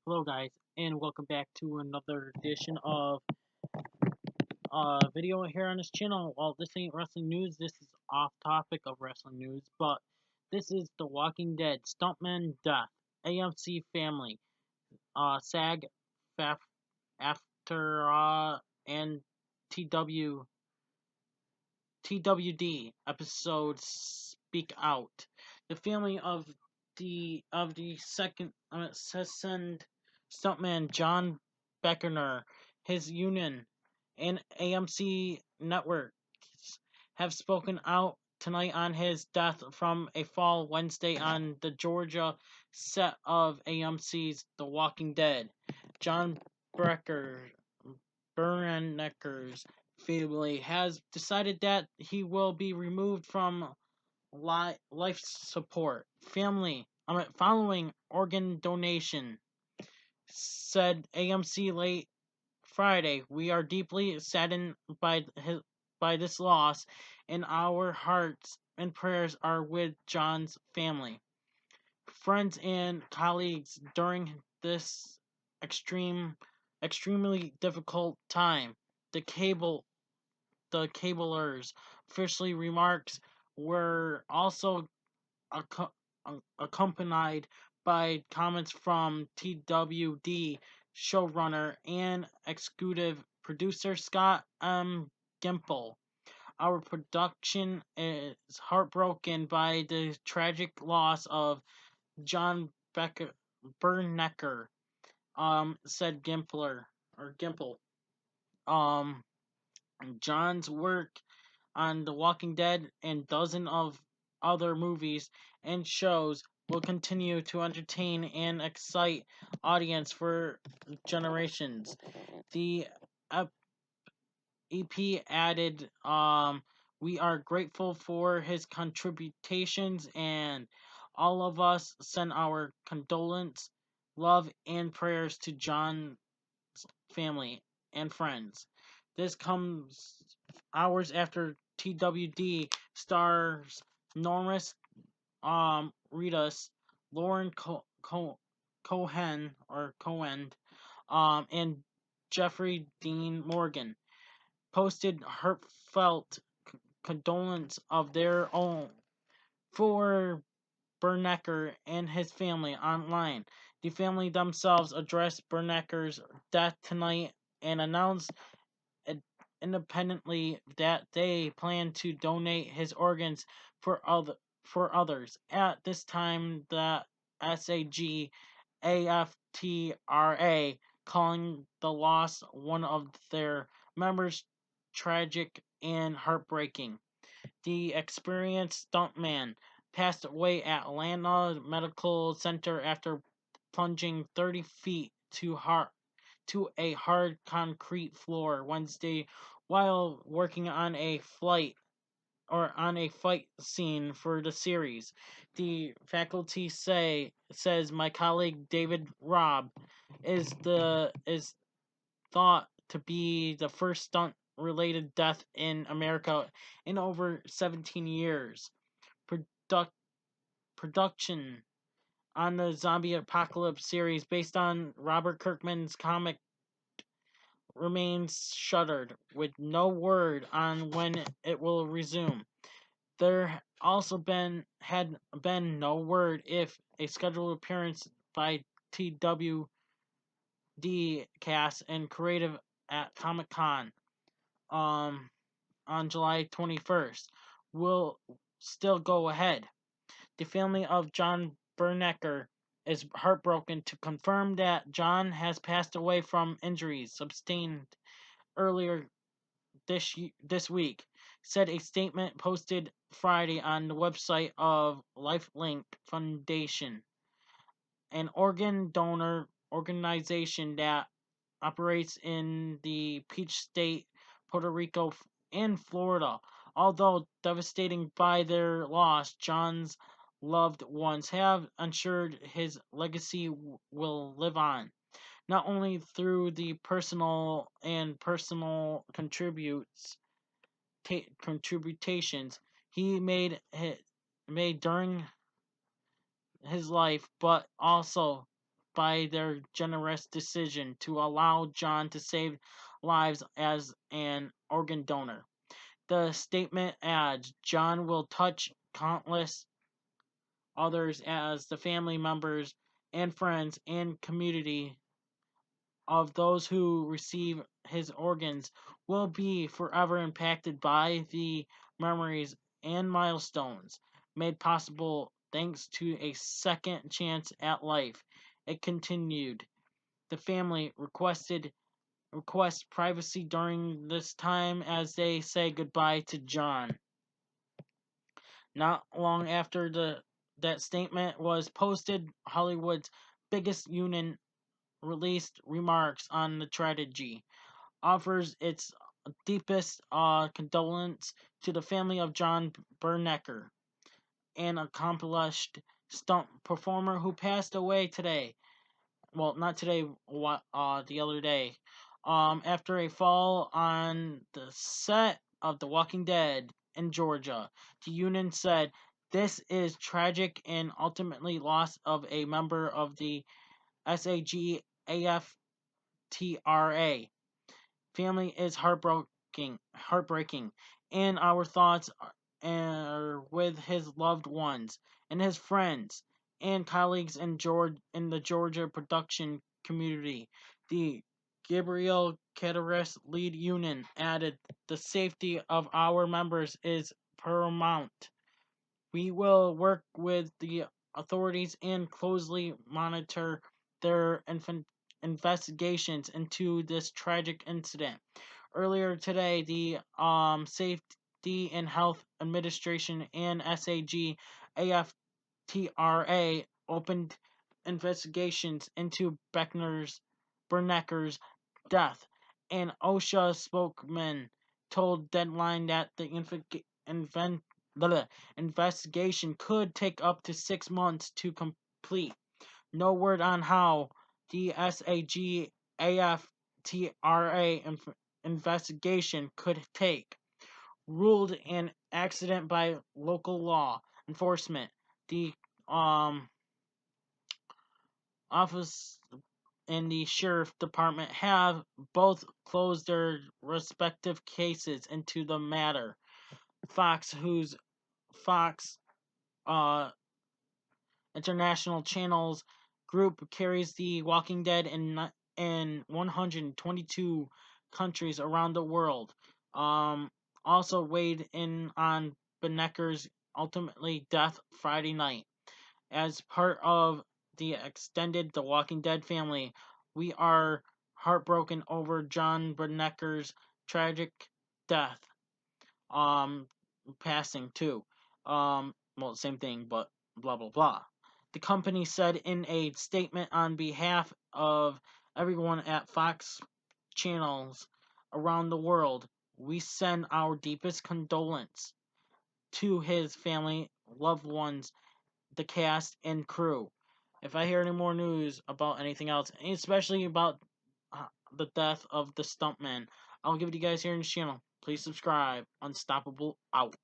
Hello guys, and welcome back to another edition of video here on this channel. Well, this ain't wrestling news, this is off topic of wrestling news, but this is The Walking Dead Stuntman Death, AMC Family, SAG, FAF, After, and TW, TWD episodes Speak Out. The family of the second stuntman John Bernecker, his union, and AMC networks have spoken out tonight on his death from a fall Wednesday on the Georgia set of AMC's The Walking Dead. John Brecker, Bernecker's family has decided that he will be removed from life support. Following organ donation, said AMC late Friday. We are deeply saddened by this loss, and our hearts and prayers are with John's family, friends, and colleagues during this extremely difficult time. The cablers officially remarks were also acco- accompanied by comments from TWD showrunner and executive producer Scott M. Gimple. Our production is heartbroken by the tragic loss of John Bernecker, said Gimple. Um, John's work on The Walking Dead and dozens of other movies and shows will continue to entertain and excite audience for generations. The EP added, we are grateful for his contributions, and all of us send our condolence, love, and prayers to John's family and friends. This comes hours after TWD stars Norris Reedus, Lauren Cohen, and Jeffrey Dean Morgan posted heartfelt condolence of their own for Bernecker and his family online. The family themselves addressed Bernecker's death tonight and announced independently that they plan to donate his organs for others. At this time, the SAG AFTRA calling the loss one of their members tragic and heartbreaking. The experienced stuntman passed away at Atlanta Medical Center after plunging 30 feet to a hard concrete floor Wednesday while working on a fight scene for the series. The faculty says my colleague David Robb is thought to be the first stunt related death in America in over 17 years. Product, Production on the zombie apocalypse series based on Robert Kirkman's comic remains shuttered, with no word on when it will resume. There also had been no word if a scheduled appearance by TWD cast and creative at Comic Con on July 21st will still go ahead. The family of John Bernecker is heartbroken to confirm that John has passed away from injuries sustained earlier this week, said a statement posted Friday on the website of Lifelink Foundation, an organ donor organization that operates in the Peach State, Puerto Rico, and Florida. Although devastating by their loss, John's loved ones have ensured his legacy will live on, not only through the personal contributions he made during his life, but also by their generous decision to allow John to save lives as an organ donor. The statement adds John will touch countless others as the family members and friends and community of those who receive his organs will be forever impacted by the memories and milestones made possible thanks to a second chance at life. It continued. The family requests privacy during this time as they say goodbye to John. Not long after that statement was posted, Hollywood's biggest union released remarks on the tragedy, offers its deepest condolence to the family of John Bernecker, an accomplished stunt performer who passed away today. Well, not today, the other day, after a fall on the set of The Walking Dead in Georgia. The union said, "This is tragic and ultimately loss of a member of the SAGAFTRA family is heartbreaking, and our thoughts are with his loved ones and his friends and colleagues in the Georgia production community." The Gabriel Cateris lead union added, "The safety of our members is paramount. We will work with the authorities and closely monitor their investigations into this tragic incident." Earlier today, the Safety and Health Administration and SAG-AFTRA opened investigations into Bernecker's death. An OSHA spokesman told Deadline that the investigation could take up to 6 months to complete. No word on how the SAG-AFTRA investigation could take. Ruled an accident by local law enforcement. The office and the sheriff department have both closed their respective cases into the matter. Fox International Channels Group carries The Walking Dead in 122 countries around the world. Also weighed in on Benecker's ultimately death Friday night. As part of the extended The Walking Dead family, we are heartbroken over John Benecker's tragic death. Passing too. Well, same thing, but blah blah blah. The company said in a statement on behalf of everyone at Fox channels around the world, "We send our deepest condolence to his family, loved ones, the cast, and crew." If I hear any more news about anything else, especially about the death of the stuntman, I'll give it to you guys here in this channel. Please subscribe. Unstoppable out.